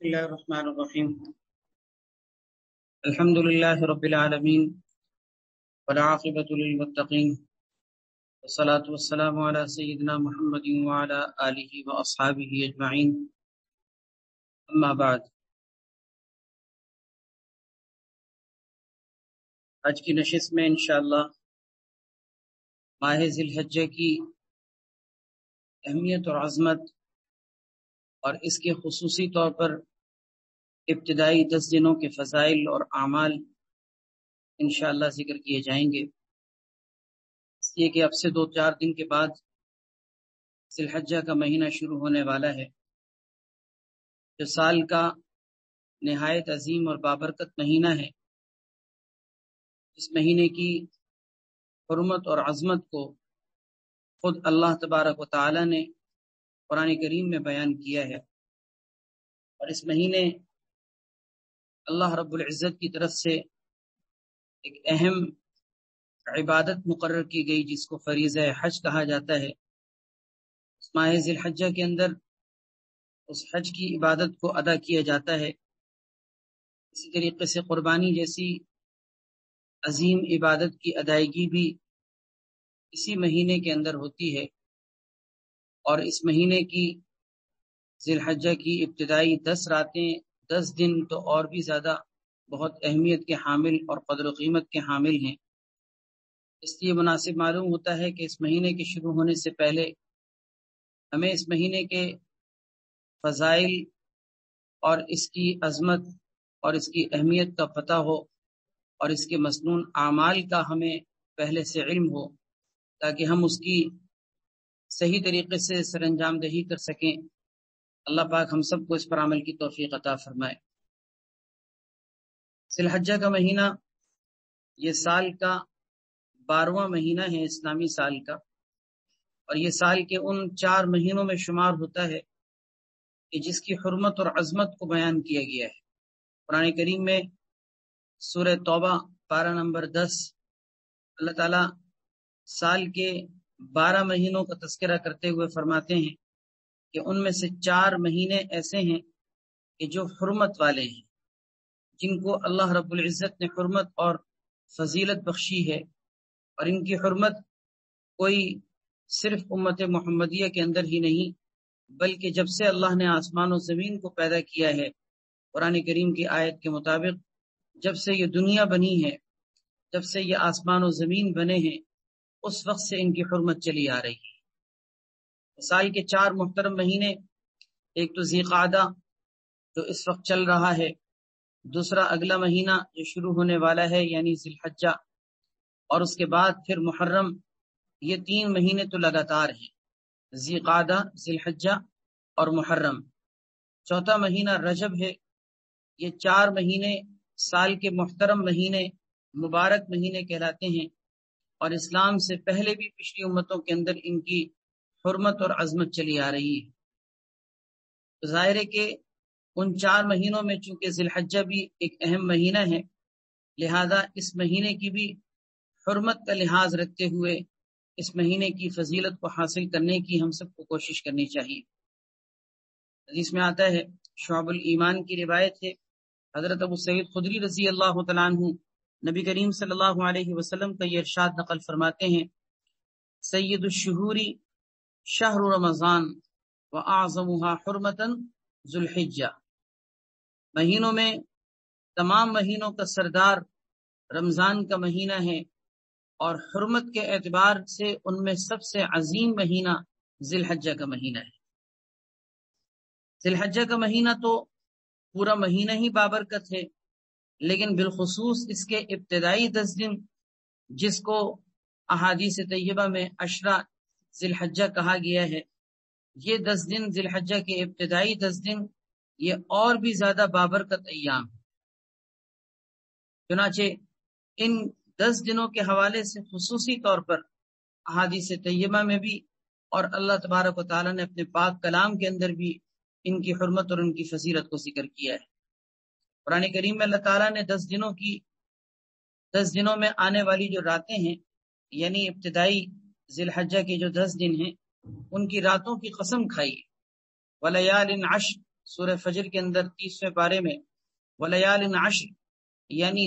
بسم الله الرحمن الرحيم. الحمد لله رب العالمين والعاقبة للمتقين والصلاة والسلام على سيدنا محمد وعلى آله وأصحابه أجمعين. أما بعد، آج کی نشست میں انشاءاللہ ماہ ذی الحجہ کی اہمیت اور عظمت اور اس کے خصوصی طور پر ابتدائی 10 دنوں کے فضائل اور اعمال انشاءاللہ ذکر کیے جائیں گے، اس لیے کہ اب سے 2-4 دن کے بعد ذی الحجہ کا مہینہ شروع ہونے والا ہے، جو سال کا نہایت عظیم اور بابرکت مہینہ ہے۔ اس مہینے کی حرمت اور عظمت کو خود اللہ تبارک و تعالی نے قرآن کریم میں بیان کیا ہے، اور اس مہینے اللہ رب العزت کی طرف سے ایک اہم عبادت مقرر کی گئی جس کو فریضہ حج کہا جاتا ہے۔ اس ماہ ذی الحجہ کے اندر اس حج کی عبادت کو ادا کیا جاتا ہے۔ اسی طریقے سے قربانی جیسی عظیم عبادت کی ادائیگی بھی اسی مہینے کے اندر ہوتی ہے، اور اس مہینے کی ذی الحجہ کی ابتدائی 10 راتیں 10 دن تو اور بھی زیادہ بہت اہمیت کے حامل اور قدر و قیمت کے حامل ہیں۔ اس لیے مناسب معلوم ہوتا ہے کہ اس مہینے کے شروع ہونے سے پہلے ہمیں اس مہینے کے فضائل اور اس کی عظمت اور اس کی اہمیت کا پتہ ہو، اور اس کے مسنون اعمال کا ہمیں پہلے سے علم ہو، تاکہ ہم اس کی صحیح طریقے سے سر انجام دہی کر سکیں۔ اللہ پاک ہم سب کو اس پر عمل کی توفیق عطا فرمائے۔ ذی الحجہ کا مہینہ یہ سال کا 12واں مہینہ ہے اسلامی سال کا، اور یہ سال کے ان 4 مہینوں میں شمار ہوتا ہے کہ جس کی حرمت اور عظمت کو بیان کیا گیا ہے۔ قرآن کریم میں سورہ توبہ پارہ نمبر 10 اللہ تعالیٰ سال کے 12 مہینوں کا تذکرہ کرتے ہوئے فرماتے ہیں کہ ان میں سے 4 مہینے ایسے ہیں کہ جو حرمت والے ہیں، جن کو اللہ رب العزت نے حرمت اور فضیلت بخشی ہے، اور ان کی حرمت کوئی صرف امت محمدیہ کے اندر ہی نہیں، بلکہ جب سے اللہ نے آسمان و زمین کو پیدا کیا ہے، قرآن کریم کی آیت کے مطابق جب سے یہ دنیا بنی ہے، جب سے یہ آسمان و زمین بنے ہیں، اس وقت سے ان کی حرمت چلی آ رہی ہے۔ سال کے 4 محترم مہینے، ایک تو ذی قعدہ جو اس وقت چل رہا ہے، دوسرا اگلا مہینہ جو شروع ہونے والا ہے یعنی ذی الحجہ، اور اس کے بعد پھر محرم۔ یہ 3 مہینے تو لگاتار ہیں، ذی قعدہ، ذی الحجہ اور محرم۔ چوتھا مہینہ رجب ہے۔ یہ 4 مہینے سال کے محترم مہینے، مبارک مہینے کہلاتے ہیں، اور اسلام سے پہلے بھی پچھلی امتوں کے اندر ان کی حرمت اور عظمت چلی آ رہی ہے۔ ظاہر ہے کہ ان 4 مہینوں میں چونکہ ذی الحجہ بھی ایک اہم مہینہ ہے، لہذا اس مہینے کی بھی حرمت کا لحاظ رکھتے ہوئے اس مہینے کی فضیلت کو حاصل کرنے کی ہم سب کو کوشش کرنی چاہیے۔ حدیث میں آتا ہے، شعب الایمان کی روایت ہے، حضرت ابو سعید خدری رضی اللہ تعالیٰ عنہ نبی کریم صلی اللہ علیہ وسلم کا یہ ارشاد نقل فرماتے ہیں، سید الشہور شہر رمضان واعظمها حرمتا ذو الحجہ۔ مہینوں میں تمام مہینوں کا سردار رمضان کا مہینہ ہے، اور حرمت کے اعتبار سے ان میں سب سے عظیم مہینہ ذی الحجہ کا مہینہ ہے۔ ذی الحجہ کا مہینہ تو پورا مہینہ ہی بابرکت ہے، لیکن بالخصوص اس کے ابتدائی 10 دن جس کو احادیث طیبہ میں عشرہ ذی الحجہ کہا گیا ہے، یہ 10 دن ذی الحجہ کے ابتدائی 10 دن یہ اور بھی زیادہ بابرکت ایام ہیں۔ چنانچہ ان 10 دنوں کے حوالے سے خصوصی طور پر احادیث طیبہ میں بھی اور اللہ تبارک و تعالیٰ نے اپنے پاک کلام کے اندر بھی ان کی حرمت اور ان کی فضیلت کو ذکر کیا ہے۔ قرآن کریم میں اللہ تعالیٰ نے 10 دنوں میں آنے والی جو راتیں ہیں، یعنی ابتدائی ذی الحجہ کے جو 10 دن ہیں، ان کی راتوں کی قسم کھائی، وَلَيَالٍ عَشْرٍ، سورہ فجر کے اندر 30ویں پارے میں ولیال عشر، یعنی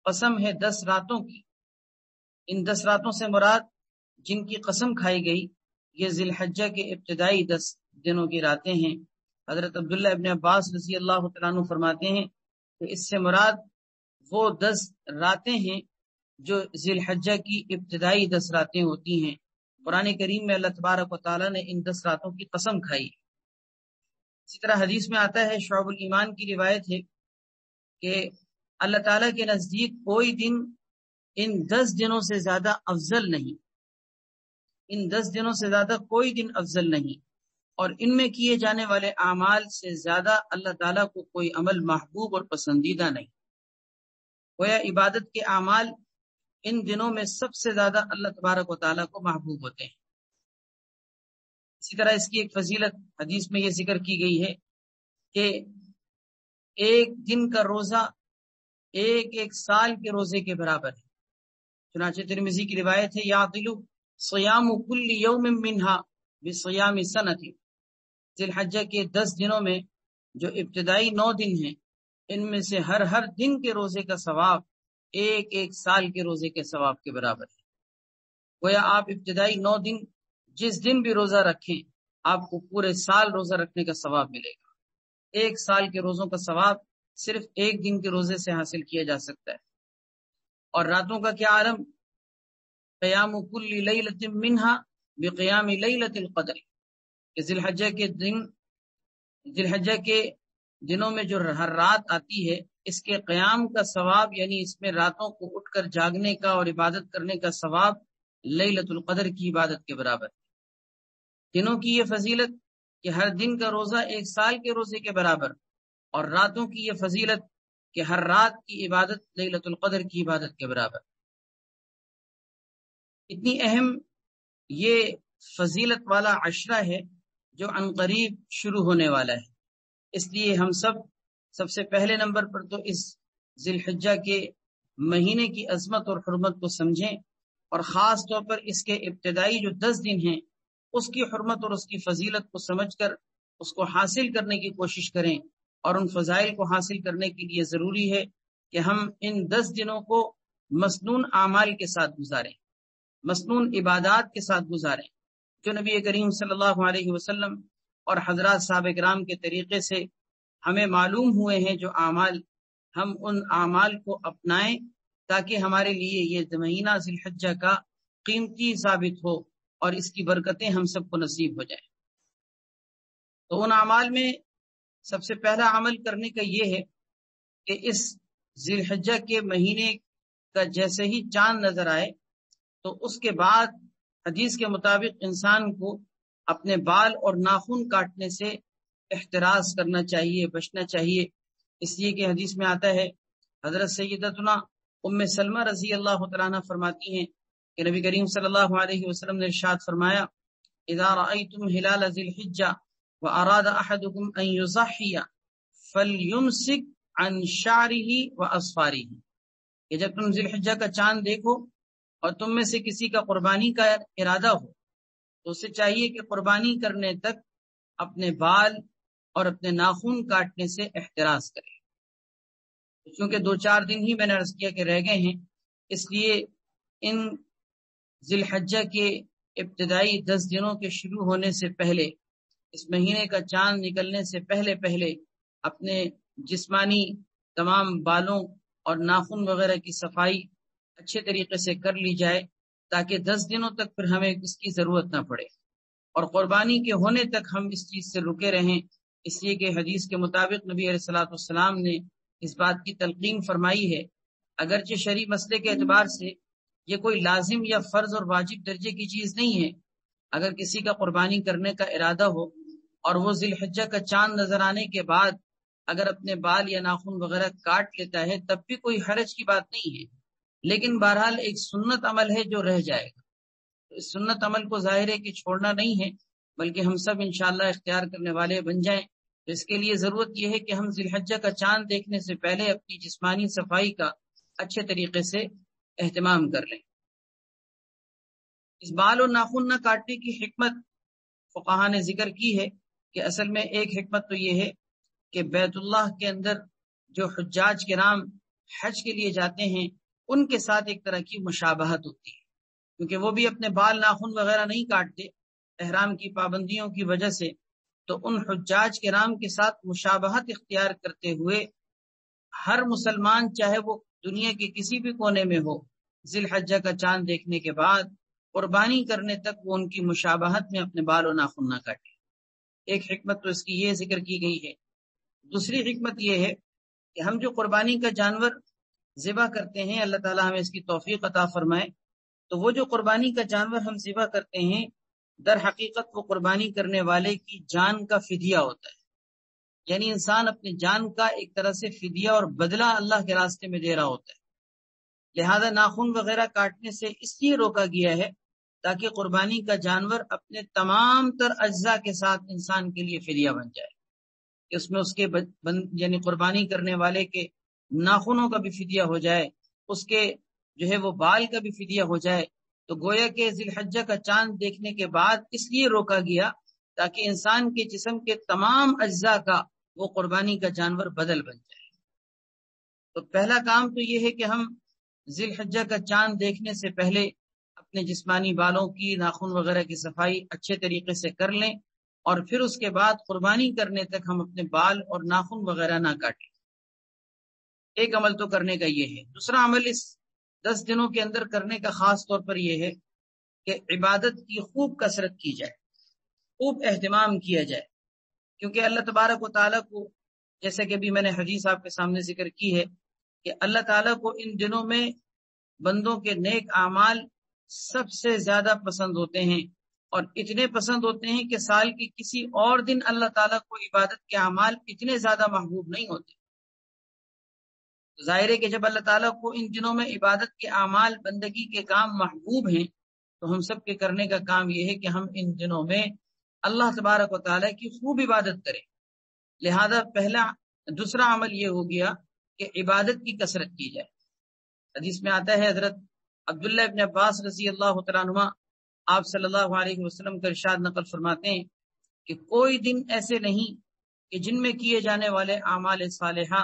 قسم ہے 10 راتوں کی. ان 10 راتوں سے مراد جن کی قسم کھائی گئی یہ ذی الحجہ کے ابتدائی 10 دنوں کی راتیں ہیں. حضرت عبداللہ ابن عباس رضی اللہ تعالیٰ عنہ فرماتے ہیں کہ اس سے مراد وہ 10 راتیں ہیں جو ذی الحجہ کی ابتدائی 10 راتیں ہوتی ہیں. قرآن کریم میں اللہ تبارک و تعالیٰ نے ان 10 راتوں کی قسم کھائی. اسی طرح حدیث میں آتا ہے، شعب الایمان کی روایت ہے کہ اللہ تعالیٰ کے نزدیک کوئی دن ان 10 دنوں سے زیادہ افضل نہیں، ان 10 دنوں سے زیادہ کوئی دن افضل نہیں، اور ان میں کیے جانے والے اعمال سے زیادہ اللہ تعالیٰ کو کوئی عمل محبوب اور پسندیدہ نہیں. گویا عبادت کے اعمال ان دنوں میں سب سے زیادہ اللہ تبارک و تعالیٰ کو محبوب ہوتے ہیں. اسی طرح اس کی ایک فضیلت حدیث میں یہ ذکر کی گئی ہے کہ ایک دن کا روزہ ایک سال کے روزے کے برابر ہے. چنانچہ ترمذی کی روایت ہے، یعدل صیام کل یوم منہا بصیام سنۃ. ذی الحجہ کے 10 دنوں میں جو ابتدائی 9 دن ہیں، ان میں سے ہر دن کے روزے کا ثواب ایک سال کے روزے کے ثواب کے برابر ہے. گویا آپ ابتدائی 9 دن جس دن بھی روزہ رکھیں آپ کو پورے سال روزہ رکھنے کا ثواب ملے گا. ایک سال کے روزوں کا ثواب صرف ایک دن کے روزے سے حاصل کیا جا سکتا ہے. اور راتوں کا کیا عالم، قیام کل لیلۃ منہا بقیام لیلۃ القدر. ذی الحجہ کے دنوں میں جو ہر رات آتی ہے اس کے قیام کا ثواب، یعنی اس میں راتوں کو اٹھ کر جاگنے کا اور عبادت کرنے کا ثواب لیلۃ القدر کی عبادت کے برابر ہے. دنوں کی یہ فضیلت کہ ہر دن کا روزہ ایک سال کے روزے کے برابر، اور راتوں کی یہ فضیلت کہ ہر رات کی عبادت لیلۃ القدر کی عبادت کے برابر. اتنی اہم یہ فضیلت والا عشرہ ہے جو عنقریب شروع ہونے والا ہے. اس لیے ہم سب سے پہلے نمبر پر تو اس ذی الحجہ کے مہینے کی عظمت اور حرمت کو سمجھیں، اور خاص طور پر اس کے ابتدائی جو 10 دن ہیں اس کی حرمت اور اس کی فضیلت کو سمجھ کر اس کو حاصل کرنے کی کوشش کریں. اور ان فضائل کو حاصل کرنے کے لیے ضروری ہے کہ ہم ان 10 دنوں کو مسنون اعمال کے ساتھ گزاریں، مسنون عبادات کے ساتھ گزاریں، جو نبی کریم صلی اللہ علیہ وسلم اور حضرات صحابہ کرام کے طریقے سے ہمیں معلوم ہوئے ہیں. جو اعمال ہم ان اعمال کو اپنائیں تاکہ ہمارے لیے یہ مہینہ ذی الحجہ کا قیمتی ثابت ہو اور اس کی برکتیں ہم سب کو نصیب ہو جائیں. تو ان اعمال میں سب سے پہلا عمل کرنے کا یہ ہے کہ اس ذی الحجہ کے مہینے کا جیسے ہی چاند نظر آئے تو اس کے بعد حدیث کے مطابق انسان کو اپنے بال اور ناخن کاٹنے سے احتراز کرنا چاہیے، بچنا چاہیے. اس لیے کہ حدیث میں آتا ہے، حضرت سیدتنا ام سلمہ رضی اللہ تعالیٰ عنہ فرماتی ہیں کہ نبی کریم صلی اللہ علیہ وسلم نے ارشاد فرمایا، اذا رأيتم ہلال ذی الحجہ واراد احدکم ان یضحی فلیمسک عن شعرہ واظفارہ. کہ جب تم ذی الحجہ کا چاند دیکھو اور تم میں سے کسی کا قربانی کا ارادہ ہو تو اسے چاہیے کہ قربانی کرنے تک اپنے بال اور اپنے ناخن کاٹنے سے احتراز کرے. چونکہ 2-4 دن ہی میں نے عرض کیا کہ رہ گئے ہیں، اس لیے ان ذی الحجہ کے ابتدائی 10 دنوں کے شروع ہونے سے پہلے، اس مہینے کا چاند نکلنے سے پہلے اپنے جسمانی تمام بالوں اور ناخن وغیرہ کی صفائی اچھے طریقے سے کر لی جائے تاکہ 10 دنوں تک پھر ہمیں اس کی ضرورت نہ پڑے، اور قربانی کے ہونے تک ہم اس چیز سے رکے رہیں. اس لیے کہ حدیث کے مطابق نبی علیہ الصلوۃ والسلام نے اس بات کی تلقین فرمائی ہے، اگرچہ شرعی مسئلے کے اعتبار سے یہ کوئی لازم یا فرض اور واجب درجے کی چیز نہیں ہے. اگر کسی کا قربانی کرنے کا ارادہ ہو اور وہ ذی الحجہ کا چاند نظر آنے کے بعد اگر اپنے بال یا ناخن وغیرہ کاٹ لیتا ہے تب بھی کوئی حرج کی بات نہیں ہے، لیکن بہرحال ایک سنت عمل ہے جو رہ جائے گا. اس سنت عمل کو ظاہر ہے کہ چھوڑنا نہیں ہے، بلکہ ہم سب انشاءاللہ اختیار کرنے والے بن جائیں. تو اس کے لیے ضرورت یہ ہے کہ ہم ذی الحجہ کا چاند دیکھنے سے پہلے اپنی جسمانی صفائی کا اچھے طریقے سے اہتمام کر لیں. اس بال اور ناخن نہ کاٹنے کی حکمت فقہا نے ذکر کی ہے کہ اصل میں ایک حکمت تو یہ ہے کہ بیت اللہ کے اندر جو حجاج کرام حج کے لیے جاتے ہیں ان کے ساتھ ایک طرح کی مشابہت ہوتی ہے، کیونکہ وہ بھی اپنے بال ناخن وغیرہ نہیں کاٹتے احرام کی پابندیوں کی وجہ سے، تو ان حجاج کرام کے ساتھ مشابہت اختیار کرتے ہوئے ہر مسلمان چاہے وہ دنیا کے کسی بھی کونے میں ہو، ذی الحجہ کا چاند دیکھنے کے بعد قربانی کرنے تک وہ ان کی مشابہت میں اپنے بال و ناخن نہ کاٹے۔ ایک حکمت تو اس کی یہ ذکر کی گئی ہے۔ دوسری حکمت یہ ہے کہ ہم جو قربانی کا جانور ذبح کرتے ہیں، اللہ تعالیٰ ہمیں اس کی توفیق عطا فرمائے، تو وہ جو قربانی کا جانور ہم ذبح کرتے ہیں در حقیقت وہ قربانی کرنے والے کی جان کا فدیہ ہوتا ہے، یعنی انسان اپنی جان کا ایک طرح سے فدیہ اور بدلہ اللہ کے راستے میں دے رہا ہوتا ہے۔ لہذا ناخن وغیرہ کاٹنے سے اس لیے روکا گیا ہے تاکہ قربانی کا جانور اپنے تمام تر اجزاء کے ساتھ انسان کے لیے فدیہ بن جائے، کہ اس میں اس کے یعنی قربانی کرنے والے کے ناخنوں کا بھی فدیہ ہو جائے، اس کے جو ہے وہ بال کا بھی فدیہ ہو جائے۔ تو گویا کہ ذی الحجہ کا چاند دیکھنے کے بعد اس لیے روکا گیا تاکہ انسان کے جسم کے تمام اجزاء کا وہ قربانی کا جانور بدل بن جائے۔ تو پہلا کام تو یہ ہے کہ ہم ذی الحجہ کا چاند دیکھنے سے پہلے اپنے جسمانی بالوں کی ناخن وغیرہ کی صفائی اچھے طریقے سے کر لیں، اور پھر اس کے بعد قربانی کرنے تک ہم اپنے بال اور ناخن وغیرہ نہ کاٹیں۔ ایک عمل تو کرنے کا یہ ہے۔ دوسرا عمل اس 10 دنوں کے اندر کرنے کا خاص طور پر یہ ہے کہ عبادت کی خوب کثرت کی جائے، خوب اہتمام کیا جائے، کیونکہ اللہ تبارک و تعالیٰ کو، جیسے کہ بھی میں نے حدیث آپ کے سامنے ذکر کی ہے، کہ اللہ تعالیٰ کو ان دنوں میں بندوں کے نیک اعمال سب سے زیادہ پسند ہوتے ہیں، اور اتنے پسند ہوتے ہیں کہ سال کے کسی اور دن اللہ تعالیٰ کو عبادت کے اعمال اتنے زیادہ محبوب نہیں ہوتے۔ ظاہر ہے کہ جب اللہ تعالیٰ کو ان دنوں میں عبادت کے اعمال بندگی کے کام محبوب ہیں، تو ہم سب کے کرنے کا کام یہ ہے کہ ہم ان دنوں میں اللہ تبارک و تعالیٰ کی خوب عبادت کریں۔ لہذا دوسرا عمل یہ ہو گیا کہ عبادت کی کثرت کی جائے۔ حدیث میں آتا ہے، حضرت عبداللہ ابن عباس رضی اللہ تعالیٰ عنہ آپ صلی اللہ علیہ وسلم کا ارشاد نقل فرماتے ہیں کہ کوئی دن ایسے نہیں کہ جن میں کیے جانے والے اعمال صالحہ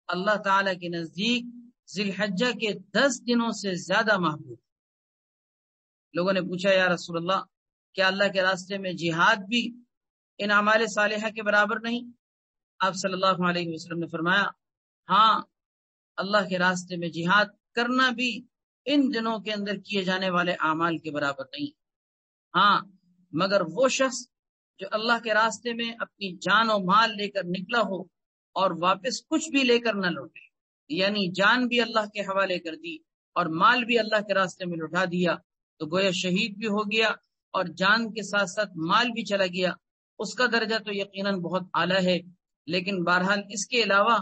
اللہ تعالیٰ کے نزدیک ذی الحجہ کے 10 دنوں سے زیادہ محبوب۔ لوگوں نے پوچھا، یا رسول اللہ، کیا اللہ کے راستے میں جہاد بھی ان اعمال صالحہ کے برابر نہیں؟ آپ صلی اللہ علیہ وسلم نے فرمایا، ہاں، اللہ کے راستے میں جہاد کرنا بھی ان دنوں کے اندر کیے جانے والے اعمال کے برابر نہیں، ہاں مگر وہ شخص جو اللہ کے راستے میں اپنی جان و مال لے کر نکلا ہو اور واپس کچھ بھی لے کر نہ لوٹے، یعنی جان بھی اللہ کے حوالے کر دی اور مال بھی اللہ کے راستے میں لوٹا دیا، تو گویا شہید بھی ہو گیا اور جان کے ساتھ ساتھ مال بھی چلا گیا۔ اس کا درجہ تو یقیناً بہت اعلیٰ ہے، لیکن بہرحال اس کے علاوہ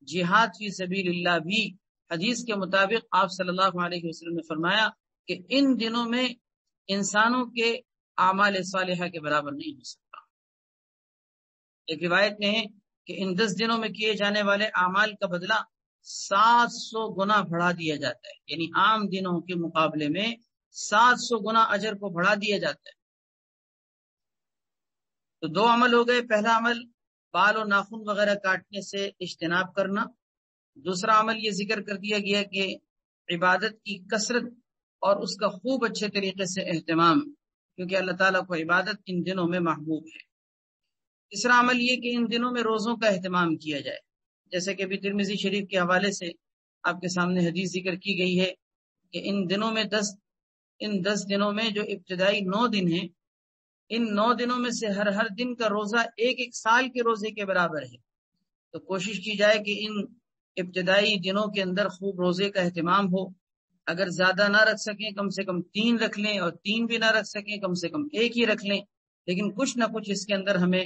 جہاد فی سبیل اللہ بھی حدیث کے مطابق آپ صلی اللہ علیہ وسلم نے فرمایا کہ ان دنوں میں انسانوں کے اعمال صالحہ کے برابر نہیں ہو سکتا۔ ایک روایت میں ہے کہ ان 10 دنوں میں کیے جانے والے اعمال کا بدلہ 700 گنا بڑھا دیا جاتا ہے، یعنی عام دنوں کے مقابلے میں 700 گنا اجر کو بڑھا دیا جاتا ہے۔ تو 2 عمل ہو گئے۔ پہلا عمل بال و ناخن وغیرہ کاٹنے سے اجتناب کرنا، دوسرا عمل یہ ذکر کر دیا گیا کہ عبادت کی کثرت اور اس کا خوب اچھے طریقے سے اہتمام، کیونکہ اللہ تعالیٰ کو عبادت ان دنوں میں محبوب ہے۔ تیسرا عمل یہ کہ ان دنوں میں روزوں کا اہتمام کیا جائے، جیسے کہ ابھی ترمذی شریف کے حوالے سے آپ کے سامنے حدیث ذکر کی گئی ہے کہ ان 10 دنوں میں جو ابتدائی 9 دن ہیں، ان 9 دنوں میں سے ہر دن کا روزہ ایک سال کے روزے کے برابر ہے۔ تو کوشش کی جائے کہ ان ابتدائی دنوں کے اندر خوب روزے کا اہتمام ہو۔ اگر زیادہ نہ رکھ سکیں کم سے کم 3 رکھ لیں، اور 3 بھی نہ رکھ سکیں کم سے کم 1 ہی رکھ لیں، لیکن کچھ نہ کچھ اس کے اندر ہمیں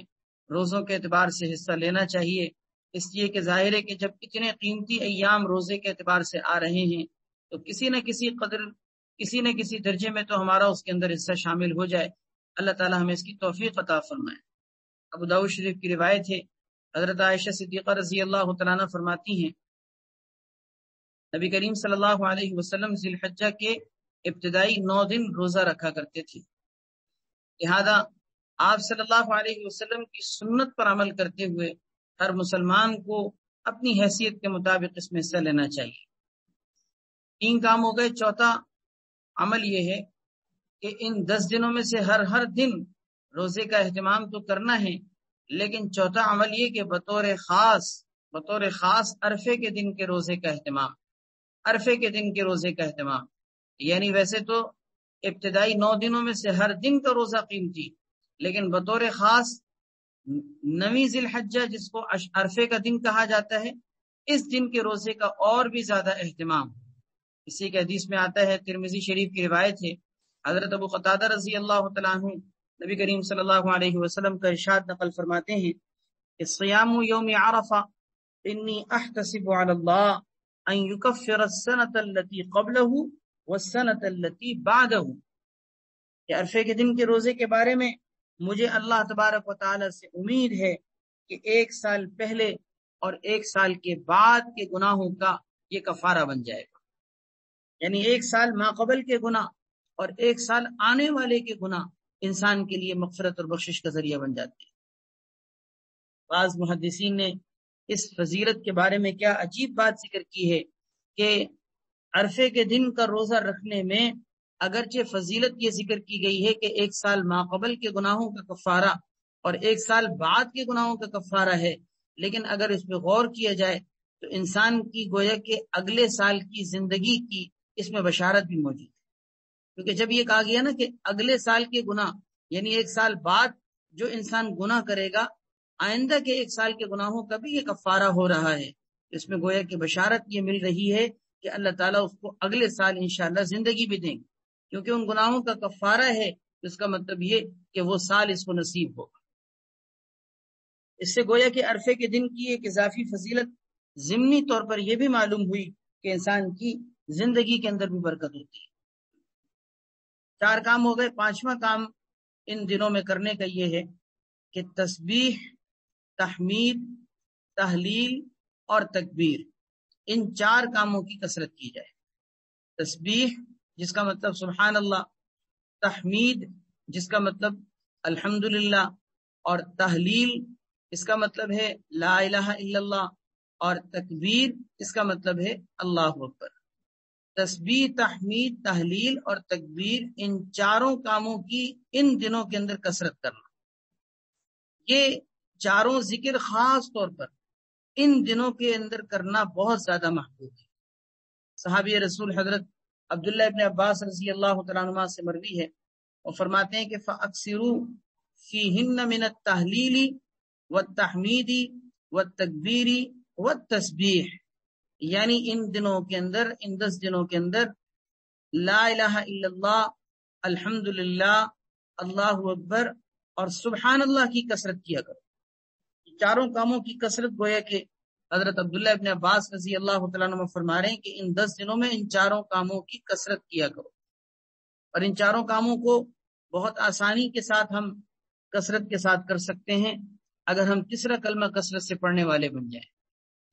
روزوں کے اعتبار سے حصہ لینا چاہیے، اس لیے کہ ظاہر ہے کہ جب اتنے قیمتی ایام روزے کے اعتبار سے آ رہے ہیں تو کسی نہ کسی درجے میں تو ہمارا اس کے اندر حصہ شامل ہو جائے۔ اللہ تعالی ہمیں اس کی توفیق عطا فرمائے۔ ابو داؤد شریف کی روایت ہے، حضرت عائشہ صدیقہ رضی اللہ تعالیٰ عنہ فرماتی ہیں، نبی کریم صلی اللہ علیہ وسلم ذی الحجہ کے ابتدائی 9 دن روزہ رکھا کرتے تھے، لہذا آپ صلی اللہ علیہ وسلم کی سنت پر عمل کرتے ہوئے ہر مسلمان کو اپنی حیثیت کے مطابق اس میں حصہ لینا چاہیے۔ 3 کام ہو گئے۔ چوتھا عمل یہ ہے کہ ان 10 دنوں میں سے ہر دن روزے کا اہتمام تو کرنا ہے، لیکن چوتھا عمل یہ کہ بطور خاص عرفے کے دن کے روزے کا اہتمام، عرفے کے دن کے روزے کا اہتمام، یعنی ویسے تو ابتدائی 9 دنوں میں سے ہر دن کا روزہ قیمتی، لیکن بطور خاص 9 ذی الحجہ جس کو عرفے کا دن کہا جاتا ہے، اس دن کے روزے کا اور بھی زیادہ اہتمام۔ اسی کے حدیث میں آتا ہے، ترمذی شریف کی روایت ہے، حضرت ابو قتادہ رضی اللہ تعالیٰ عنہ نبی کریم صلی اللہ علیہ وسلم کا ارشاد نقل فرماتے ہیں کہ صیام یوم عرفہ انی احتسب علی اللہ ان یکفر السنۃ التي قبلہ والسنۃ التي بعدہ، کہ عرفے کے دن کے روزے کے بارے میں مجھے اللہ تبارک و تعالی سے امید ہے کہ 1 سال پہلے اور 1 سال کے بعد کے گناہوں کا یہ کفارہ بن جائے گا، یعنی 1 سال ماقبل کے گناہ اور 1 سال آنے والے کے گناہ انسان کے لیے مغفرت اور بخشش کا ذریعہ بن جاتے ہیں۔ بعض محدثین نے اس فضیلت کے بارے میں کیا عجیب بات ذکر کی ہے کہ عرفے کے دن کا روزہ رکھنے میں اگرچہ فضیلت یہ ذکر کی گئی ہے کہ 1 سال ماقبل کے گناہوں کا کفارہ اور 1 سال بعد کے گناہوں کا کفارہ ہے، لیکن اگر اس پہ غور کیا جائے تو انسان کی گویا کہ اگلے سال کی زندگی کی اس میں بشارت بھی موجود ہے، کیونکہ جب یہ کہا گیا نا کہ اگلے سال کے گناہ، یعنی 1 سال بعد جو انسان گناہ کرے گا آئندہ کے 1 سال کے گناہوں کا بھی یہ کفارہ ہو رہا ہے، اس میں گویا کہ بشارت یہ مل رہی ہے کہ اللہ تعالیٰ اس کو اگلے سال انشاءاللہ زندگی بھی دیں گے، کیونکہ ان گناہوں کا کفارہ ہے، اس کا مطلب یہ کہ وہ سال اس کو نصیب ہوگا۔ اس سے گویا کہ عرفے کے دن کی ایک اضافی فضیلت ضمنی طور پر یہ بھی معلوم ہوئی کہ انسان کی زندگی کے اندر بھی برکت ہوتی ہے۔ 4 کام ہو گئے۔ 5واں کام ان دنوں میں کرنے کا یہ ہے کہ تسبیح، تحمید، تحلیل اور تکبیر، ان 4 کاموں کی کثرت کی جائے۔ تسبیح جس کا مطلب سبحان اللہ، تحمید جس کا مطلب الحمدللہ، اور تحلیل اس کا مطلب ہے لا الہ الا اللہ، اور تکبیر اس کا مطلب ہے اللہ اکبر۔ تسبیح، تحمید، تحلیل اور تکبیر، ان 4 کاموں کی ان دنوں کے اندر کثرت کرنا، یہ 4 ذکر خاص طور پر ان دنوں کے اندر کرنا بہت زیادہ محبوب ہے۔ صحابی رسول حضرت عبداللہ ابن عباس رضی اللہ تعالیٰ عنہ سے مروی ہے، وہ فرماتے ہیں کہ فَأَكْثِرُوا فِيهِنَّ مِنَ التَّحْلِيلِ وَالتَّحْمِيدِ وَالتَّكْبِيرِ وَالتَّسْبِيحِ، یعنی ان دنوں کے اندر، ان 10 دنوں کے اندر لا الہ الا اللہ، الحمدللہ، اللہ اکبر اور سبحان اللہ کی کثرت کیا کرو۔ 4 کاموں کی کثرت گویا کہ حضرت عبداللہ ابن عباس رضی اللہ تعالیٰ عنہ فرما رہے ہیں کہ ان 10 دنوں میں ان 4 کاموں کی کثرت کیا کرو، اور ان 4 کاموں کو بہت آسانی کے ساتھ ہم کثرت کے ساتھ کر سکتے ہیں اگر ہم تیسرا کلمہ کثرت سے پڑھنے والے بن جائیں۔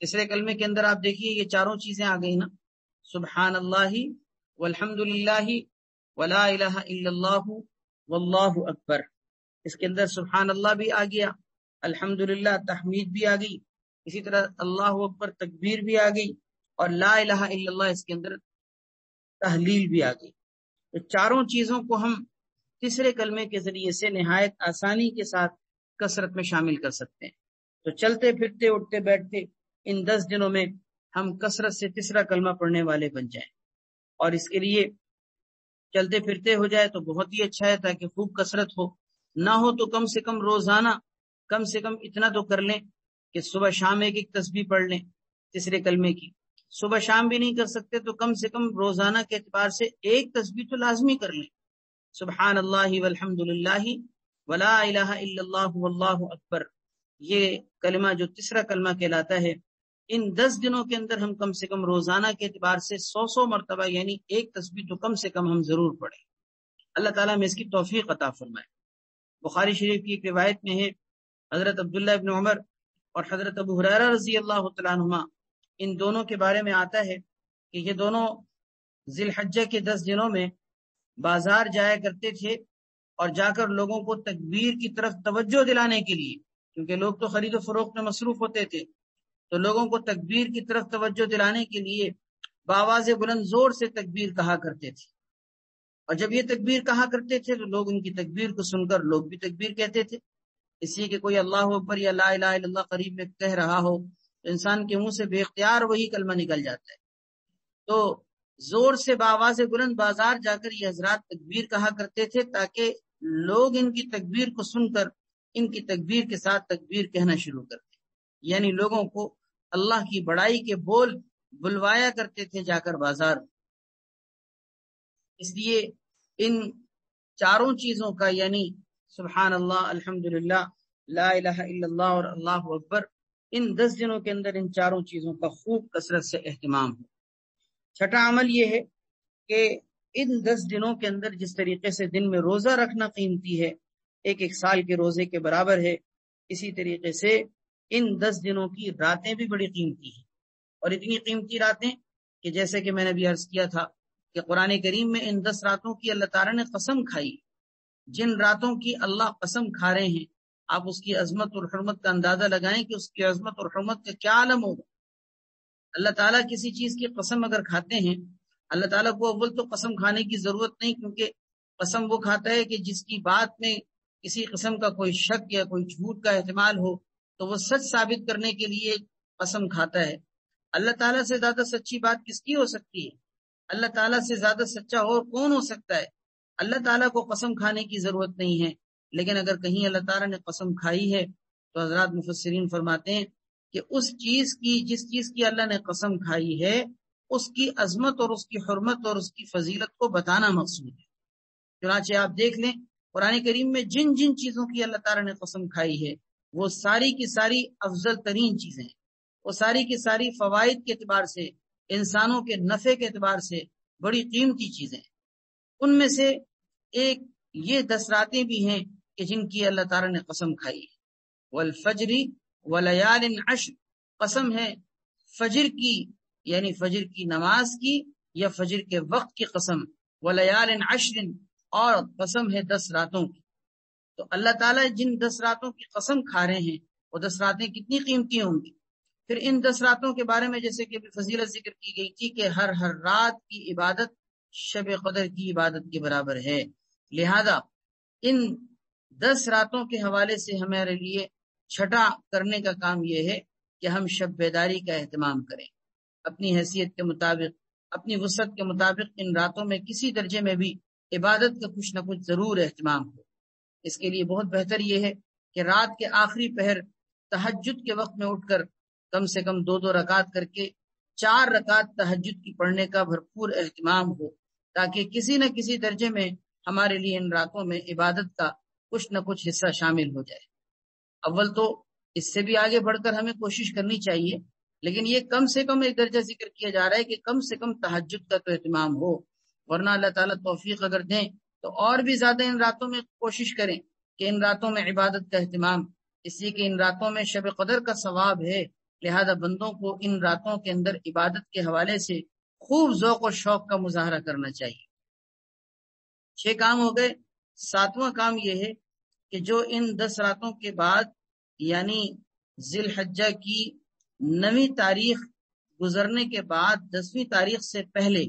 تیسرے کلمے کے اندر آپ دیکھیے یہ 4 چیزیں آ گئی نا، سبحان اللہ والحمد للہ ولا الہ الا اللہ واللہ اکبر، اس کے اندر سبحان اللہ بھی آ گیا، الحمدللہ تحمید بھی آ گئی، اسی طرح اللہ اکبر تکبیر بھی آ گئی، اور لا الہ الا اللہ اس کے اندر تحلیل بھی آ گئی۔ تو 4 چیزوں کو ہم تیسرے کلمے کے ذریعے سے نہایت آسانی کے ساتھ کثرت میں شامل کر سکتے ہیں۔ تو چلتے پھرتے اٹھتے بیٹھتے ان 10 دنوں میں ہم کثرت سے تیسرا کلمہ پڑھنے والے بن جائیں، اور اس کے لیے چلتے پھرتے ہو جائے تو بہت ہی اچھا ہے، تاکہ خوب کثرت ہو، نہ ہو تو کم سے کم روزانہ کم سے کم اتنا تو کر لیں کہ صبح شام ایک تسبیح پڑھ لیں تیسرے کلمے کی۔ صبح شام بھی نہیں کر سکتے تو کم سے کم روزانہ کے اعتبار سے ایک تسبیح تو لازمی کر لیں، سبحان اللہ والحمد للہ ولا الہ الا اللہ واللہ اکبر، یہ کلمہ جو تیسرا کلمہ کہلاتا ہے، ان 10 دنوں کے اندر ہم کم سے کم روزانہ کے اعتبار سے 100 مرتبہ یعنی ایک تسبیح تو کم سے کم ہم ضرور پڑھیں۔ اللہ تعالیٰ میں اس کی توفیق عطا فرمائے۔ بخاری شریف کی ایک روایت میں ہے، حضرت عبداللہ ابن عمر اور حضرت ابو ہریرہ رضی اللہ تعالیٰ عنہما، ان دونوں کے بارے میں آتا ہے کہ یہ دونوں ذی الحجہ کے 10 دنوں میں بازار جایا کرتے تھے، اور جا کر لوگوں کو تکبیر کی طرف توجہ دلانے کے لیے کیونکہ لوگ تو خرید و فروخت میں مصروف ہوتے تھے، تو لوگوں کو تکبیر کی طرف توجہ دلانے کے لیے بآواز بلند زور سے تکبیر کہا کرتے تھے، اور جب یہ تکبیر کہا کرتے تھے تو لوگ ان کی تکبیر کو سن کر لوگ بھی تکبیر کہتے تھے، اس لیے کہ کوئی اللہ اکبر یا لا الہ الا اللہ قریب میں کہہ رہا ہو تو انسان کے منہ سے بے اختیار وہی کلمہ نکل جاتا ہے۔ تو زور سے بآواز بلند بازار جا کر یہ حضرات تکبیر کہا کرتے تھے تاکہ لوگ ان کی تکبیر کو سن کر ان کی تکبیر کے ساتھ تکبیر کہنا شروع کرتے، یعنی لوگوں کو اللہ کی بڑائی کے بول بلوایا کرتے تھے جا کر بازار۔ اس لیے ان چاروں چیزوں کا، یعنی سبحان اللہ، الحمدللہ، لا الہ الا اللہ اور اللہ اکبر، ان 10 دنوں کے اندر ان چاروں چیزوں کا خوب کثرت سے اہتمام ہو۔ چھٹا عمل یہ ہے کہ ان 10 دنوں کے اندر جس طریقے سے دن میں روزہ رکھنا قیمتی ہے، ایک سال کے روزے کے برابر ہے، اسی طریقے سے ان 10 دنوں کی راتیں بھی بڑی قیمتی ہیں، اور اتنی قیمتی راتیں کہ جیسے کہ میں نے بھی عرض کیا تھا کہ قرآن کریم میں ان 10 راتوں کی اللہ تعالیٰ نے قسم کھائی۔ جن راتوں کی اللہ قسم کھا رہے ہیں، آپ اس کی عظمت اور حرمت کا اندازہ لگائیں کہ اس کی عظمت اور حرمت کا کیا عالم ہوگا۔ اللہ تعالیٰ کسی چیز کی قسم اگر کھاتے ہیں، اللہ تعالیٰ کو اول تو قسم کھانے کی ضرورت نہیں، کیونکہ قسم وہ کھاتا ہے کہ جس کی بات میں کسی قسم کا کوئی شک یا کوئی جھوٹ کا احتمال ہو تو وہ سچ ثابت کرنے کے لیے قسم کھاتا ہے۔ اللہ تعالیٰ سے زیادہ سچی بات کس کی ہو سکتی ہے؟ اللہ تعالیٰ سے زیادہ سچا اور کون ہو سکتا ہے؟ اللہ تعالیٰ کو قسم کھانے کی ضرورت نہیں ہے، لیکن اگر کہیں اللہ تعالیٰ نے قسم کھائی ہے تو حضرات مفسرین فرماتے ہیں کہ اس چیز کی، جس چیز کی اللہ نے قسم کھائی ہے، اس کی عظمت اور اس کی حرمت اور اس کی فضیلت کو بتانا مقصود ہے۔ چنانچہ آپ دیکھ لیں قرآن کریم میں جن جن چیزوں کی اللہ تعالیٰ نے قسم کھائی ہے وہ ساری کی ساری افضل ترین چیزیں ہیں، وہ ساری کی ساری فوائد کے اعتبار سے، انسانوں کے نفع کے اعتبار سے بڑی قیمتی چیزیں ہیں۔ ان میں سے ایک یہ 10 راتیں بھی ہیں کہ جن کی اللہ تعالیٰ نے قسم کھائی ہے۔ والفجر ولیال عشر، قسم ہے فجر کی، یعنی فجر کی نماز کی یا فجر کے وقت کی قسم، ولیال عشر، اور قسم ہے 10 راتوں کی۔ تو اللہ تعالیٰ جن 10 راتوں کی قسم کھا رہے ہیں وہ 10 راتیں کتنی قیمتی ہوں گی۔ پھر ان 10 راتوں کے بارے میں جیسے کہ فضیلت ذکر کی گئی تھی کہ ہر رات کی عبادت شب قدر کی عبادت کے برابر ہے، لہذا ان 10 راتوں کے حوالے سے ہمارے لیے چھٹا کرنے کا کام یہ ہے کہ ہم شب بیداری کا اہتمام کریں، اپنی حیثیت کے مطابق، اپنی وسعت کے مطابق ان راتوں میں کسی درجے میں بھی عبادت کا کچھ نہ کچھ ضرور اہتمام ہو۔ اس کے لیے بہت بہتر یہ ہے کہ رات کے آخری پہر تہجد کے وقت میں اٹھ کر کم سے کم 2 رکعت کر کے 4 رکعت تہجد کی پڑھنے کا بھرپور اہتمام ہو، تاکہ کسی نہ کسی درجے میں ہمارے لیے ان راتوں میں عبادت کا کچھ نہ کچھ حصہ شامل ہو جائے۔ اول تو اس سے بھی آگے بڑھ کر ہمیں کوشش کرنی چاہیے، لیکن یہ کم سے کم ایک درجہ ذکر کیا جا رہا ہے کہ کم سے کم تہجد کا تو اہتمام ہو، ورنہ اللہ تعالیٰ توفیق اگر دیں تو اور بھی زیادہ ان راتوں میں کوشش کریں کہ ان راتوں میں عبادت کا اہتمام، اس لیے کہ ان راتوں میں شب قدر کا ثواب ہے، لہذا بندوں کو ان راتوں کے اندر عبادت کے حوالے سے خوب ذوق و شوق کا مظاہرہ کرنا چاہیے۔ 6 کام ہو گئے۔ 7واں کام یہ ہے کہ جو ان 10 راتوں کے بعد، یعنی ذی الحجہ کی 9ویں تاریخ گزرنے کے بعد 10ویں تاریخ سے پہلے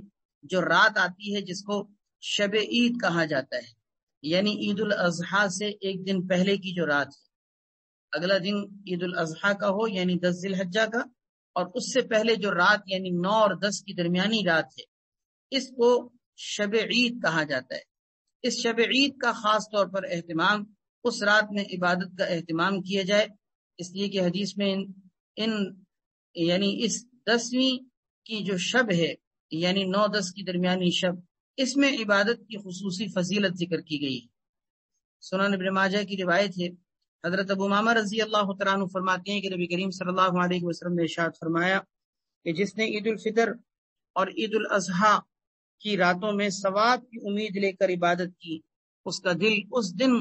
جو رات آتی ہے جس کو شب عید کہا جاتا ہے، یعنی عید الاضحیٰ سے ایک دن پہلے کی جو رات ہے، اگلا دن عید الاضحیٰ کا ہو یعنی 10 ذی الحجہ کا، اور اس سے پہلے جو رات یعنی 9 اور 10 کی درمیانی رات ہے، اس کو شب عید کہا جاتا ہے۔ اس شب عید کا خاص طور پر اہتمام، اس رات میں عبادت کا اہتمام کیا جائے، اس لیے کہ حدیث میں یعنی اس 10ویں کی جو شب ہے یعنی 9-10 کی درمیانی شب، اس میں عبادت کی خصوصی فضیلت ذکر کی گئی ہے۔ سنن ابن ماجہ کی روایت ہے، حضرت ابو امامہ رضی اللہ تعالیٰ عنہ فرماتے ہیں کہ نبی کریم صلی اللہ علیہ وسلم نے ارشاد فرمایا کہ جس نے عید الفطر اور عید الاضحیٰ کی راتوں میں ثواب کی امید لے کر عبادت کی، اس کا دل اس دن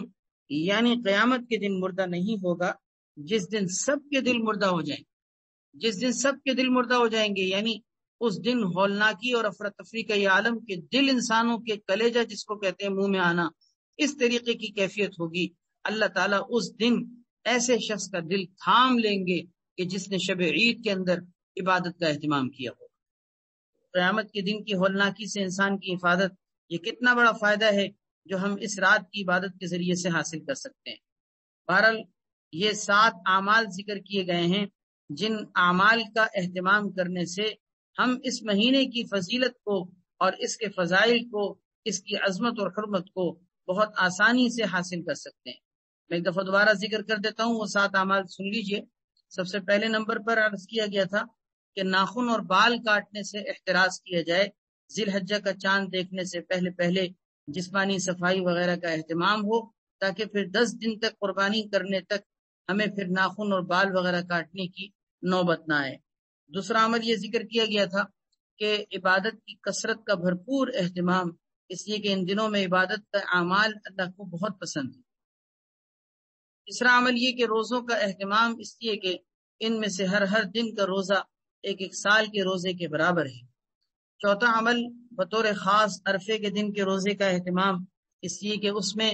یعنی قیامت کے دن مردہ نہیں ہوگا جس دن سب کے دل مردہ ہو جائیں، جس دن سب کے دل مردہ ہو جائیں گے، یعنی اس دن ہولناکی اور افراتفری کا یہ عالم کہ دل انسانوں کے کلیجہ جس کو کہتے ہیں منہ میں آنا، اس طریقے کی کیفیت ہوگی۔ اللہ تعالیٰ اس دن ایسے شخص کا دل تھام لیں گے کہ جس نے شب عید کے اندر عبادت کا اہتمام کیا ہو۔ قیامت کے دن کی ہولناکی سے انسان کی حفاظت، یہ کتنا بڑا فائدہ ہے جو ہم اس رات کی عبادت کے ذریعے سے حاصل کر سکتے ہیں۔ بہرحال یہ 7 اعمال ذکر کیے گئے ہیں جن اعمال کا اہتمام کرنے سے ہم اس مہینے کی فضیلت کو اور اس کے فضائل کو، اس کی عظمت اور حرمت کو بہت آسانی سے حاصل کر سکتے ہیں۔ میں ایک دفعہ دوبارہ ذکر کر دیتا ہوں، وہ 7 اعمال سن لیجئے۔ سب سے پہلے نمبر پر عرض کیا گیا تھا کہ ناخن اور بال کاٹنے سے احتراز کیا جائے، ذی الحجہ کا چاند دیکھنے سے پہلے جسمانی صفائی وغیرہ کا اہتمام ہو، تاکہ پھر 10 دن تک قربانی کرنے تک ہمیں پھر ناخن اور بال وغیرہ کاٹنے کی نوبت نہ آئے۔ دوسرا عمل یہ ذکر کیا گیا تھا کہ عبادت کی کثرت کا بھرپور اہتمام، اس لیے کہ ان دنوں میں عبادت کا اعمال اللہ کو بہت پسند ہے۔ تیسرا عمل یہ کہ روزوں کا اہتمام، اس لیے کہ ان میں سے ہر دن کا روزہ ایک سال کے روزے کے برابر ہے۔ چوتھا عمل بطور خاص عرفے کے دن کے روزے کا اہتمام، اس لیے کہ اس میں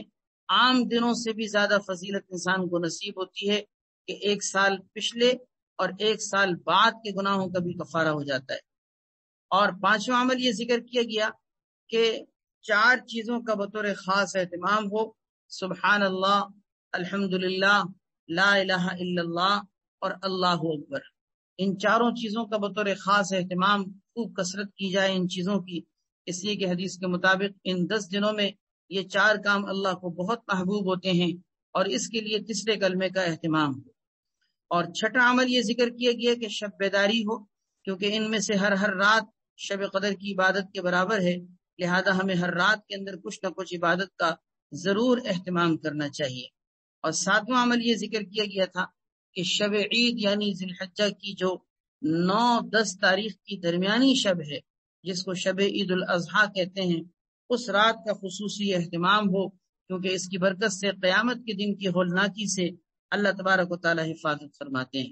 عام دنوں سے بھی زیادہ فضیلت انسان کو نصیب ہوتی ہے کہ 1 سال پچھلے اور 1 سال بعد کے گناہوں کا بھی کفارہ ہو جاتا ہے۔ اور پانچواں عمل یہ ذکر کیا گیا کہ 4 چیزوں کا بطور خاص اہتمام ہو، سبحان اللہ، الحمدللہ، لا الہ الا اللہ اور اللہ اکبر۔ ان 4 چیزوں کا بطور خاص اہتمام، خوب کثرت کی جائے ان چیزوں کی، اس لیے کہ حدیث کے مطابق ان 10 دنوں میں یہ 4 کام اللہ کو بہت محبوب ہوتے ہیں، اور اس کے لیے تیسرے کلمے کا اہتمام ہو۔ اور چھٹا عمل یہ ذکر کیا گیا کہ شب بیداری ہو، کیونکہ ان میں سے ہر رات شب قدر کی عبادت کے برابر ہے، لہذا ہمیں ہر رات کے اندر کچھ نہ کچھ عبادت کا ضرور اہتمام کرنا چاہیے۔ اور 7واں عمل یہ ذکر کیا گیا تھا کہ شب عید یعنی ذی الحجہ کی جو 9-10 تاریخ کی درمیانی شب ہے، جس کو شب عید الاضحیٰ کہتے ہیں، اس رات کا خصوصی اہتمام ہو، کیونکہ اس کی برکت سے قیامت کے دن کی ہولناکی سے اللہ تبارک و تعالی حفاظت فرماتے ہیں۔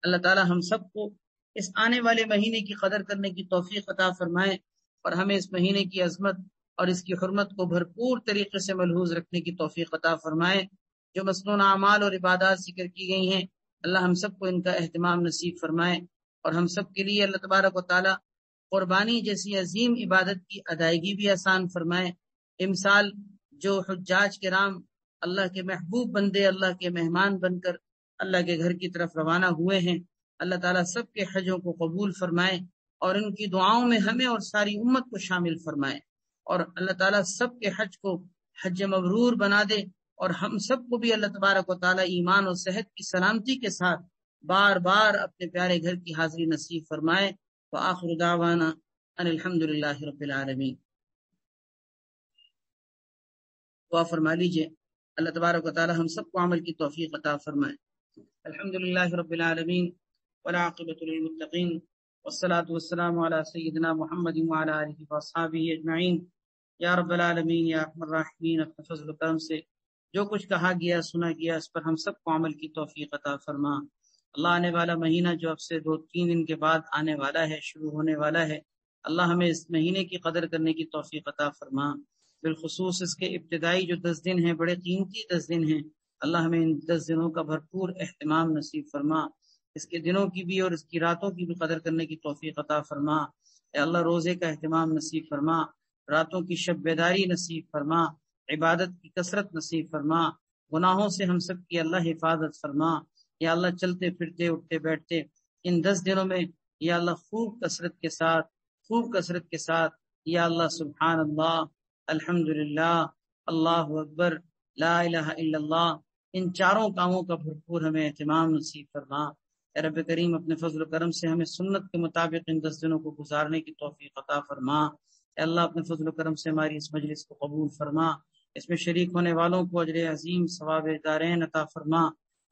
اللہ تعالی ہم سب کو اس آنے والے مہینے کی قدر کرنے کی توفیق عطا فرمائے، اور ہمیں اس مہینے کی عظمت اور اس کی حرمت کو بھرپور طریقے سے ملحوظ رکھنے کی توفیق عطا فرمائے۔ جو مسنون اعمال اور عبادات ذکر کی گئی ہیں، اللہ ہم سب کو ان کا اہتمام نصیب فرمائے، اور ہم سب کے لیے اللہ تبارک و تعالی قربانی جیسی عظیم عبادت کی ادائیگی بھی آسان فرمائے۔ امسال جو حجاج کرام اللہ کے محبوب بندے، اللہ کے مہمان بن کر اللہ کے گھر کی طرف روانہ ہوئے ہیں، اللہ تعالیٰ سب کے حجوں کو قبول فرمائے، اور ان کی دعاؤں میں ہمیں اور ساری امت کو شامل فرمائے، اور اللہ تعالیٰ سب کے حج کو حج مبرور بنا دے، اور ہم سب کو بھی اللہ تبارک و تعالیٰ ایمان اور صحت کی سلامتی کے ساتھ بار بار اپنے پیارے گھر کی حاضری نصیب فرمائے۔ وآخر دعوانا ان الحمدللہ رب العالمین۔ دعا فرما لیجئے، اللہ تبارک و تعالی ہم سب کو عمل کی توفیق عطا فرمائے۔ الحمدللہ رب العالمین والعاقبۃ للمتقین والصلاة والسلام علی سیدنا محمد وعلی آلہ واصحابہ اجمعین۔ یا رب العالمین، یا ارحم الراحمین، اپنے فضل و کرم سے جو کچھ کہا گیا سنا گیا اس پر ہم سب کو عمل کی توفیق عطا فرما۔ اللہ آنے والا مہینہ جو اب سے 2-3 دن کے بعد آنے والا ہے، شروع ہونے والا ہے، اللہ ہمیں اس مہینے کی قدر کرنے کی توفیق عطا فرما۔ بالخصوص اس کے ابتدائی جو 10 دن ہیں، بڑے قیمتی 10 دن ہیں، اللہ ہمیں ان 10 دنوں کا بھرپور اہتمام نصیب فرما۔ اس کے دنوں کی بھی اور اس کی راتوں کی بھی قدر کرنے کی توفیق عطا فرما۔ اے اللہ روزے کا اہتمام نصیب فرما، راتوں کی شب بیداری نصیب فرما، عبادت کی کثرت نصیب فرما، گناہوں سے ہم سب کی اللہ حفاظت فرما۔ یا اللہ چلتے پھرتے اٹھتے بیٹھتے ان 10 دنوں میں یا اللہ خوب کثرت کے ساتھ یا اللہ سبحان اللہ، الحمدللہ، اللہ اکبر، لا الہ الا اللہ، ان 4 کاموں کا بھرپور ہمیں اہتمام نصیب فرما۔ اے رب کریم اپنے فضل و کرم سے ہمیں سنت کے مطابق ان 10 دنوں کو گزارنے کی توفیق عطا فرما۔ اے اللہ اپنے فضل و کرم سے ہماری اس مجلس کو قبول فرما، اس میں شریک ہونے والوں کو اجر عظیم ثواب دارین عطا فرما،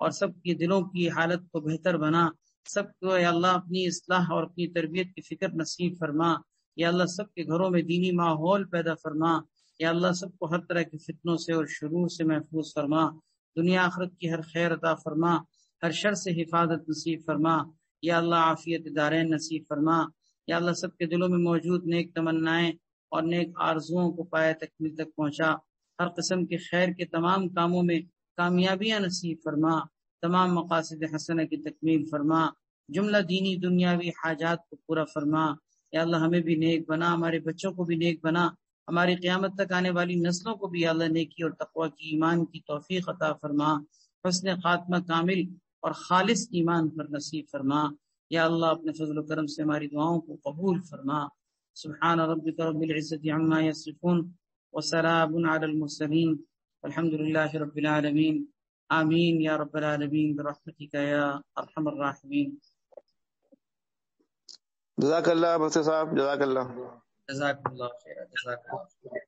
اور سب کی دلوں کی حالت کو بہتر بنا، سب کو اے اللہ اپنی اصلاح اور اپنی تربیت کی فکر نصیب فرما۔ یا اللہ سب کے گھروں میں دینی ماحول پیدا فرما۔ یا اللہ سب کو ہر طرح کی فتنوں سے اور شرور سے محفوظ فرما، دنیا آخرت کی ہر خیر عطا فرما، ہر شر سے حفاظت نصیب فرما۔ یا اللہ عافیت دارین نصیب فرما۔ یا اللہ سب کے دلوں میں موجود نیک تمنائیں اور نیک آرزوؤں کو پائے تکمیل تک پہنچا، ہر قسم کے خیر کے تمام کاموں میں کامیابیاں نصیب فرما۔ تمام مقاصد حسنہ کی تکمیل فرما، جملہ دینی دنیاوی حاجات کو پورا فرما۔ یا اللہ ہمیں بھی نیک بنا، ہمارے بچوں کو بھی نیک بنا، ہماری قیامت تک آنے والی نسلوں کو بھی اللہ نیکی اور تقوی کی، ایمان کی توفیق عطا فرما، حسن خاتمہ کامل اور خالص ایمان پر نصیب فرما۔ یا اللہ اپنے فضل و کرم سے ہماری دعاؤں کو قبول فرما۔ سبحان ربک رب العزت عما یصفون وسلام علی المرسلین والحمد للہ رب العالمین۔ آمین یا رب العالمین برحمتک یا ارحم الراحمین۔ جزاک اللہ بصیر صاحب، جزاک اللہ۔ جزاک اللہ خیر، جزاک اللہ خیر۔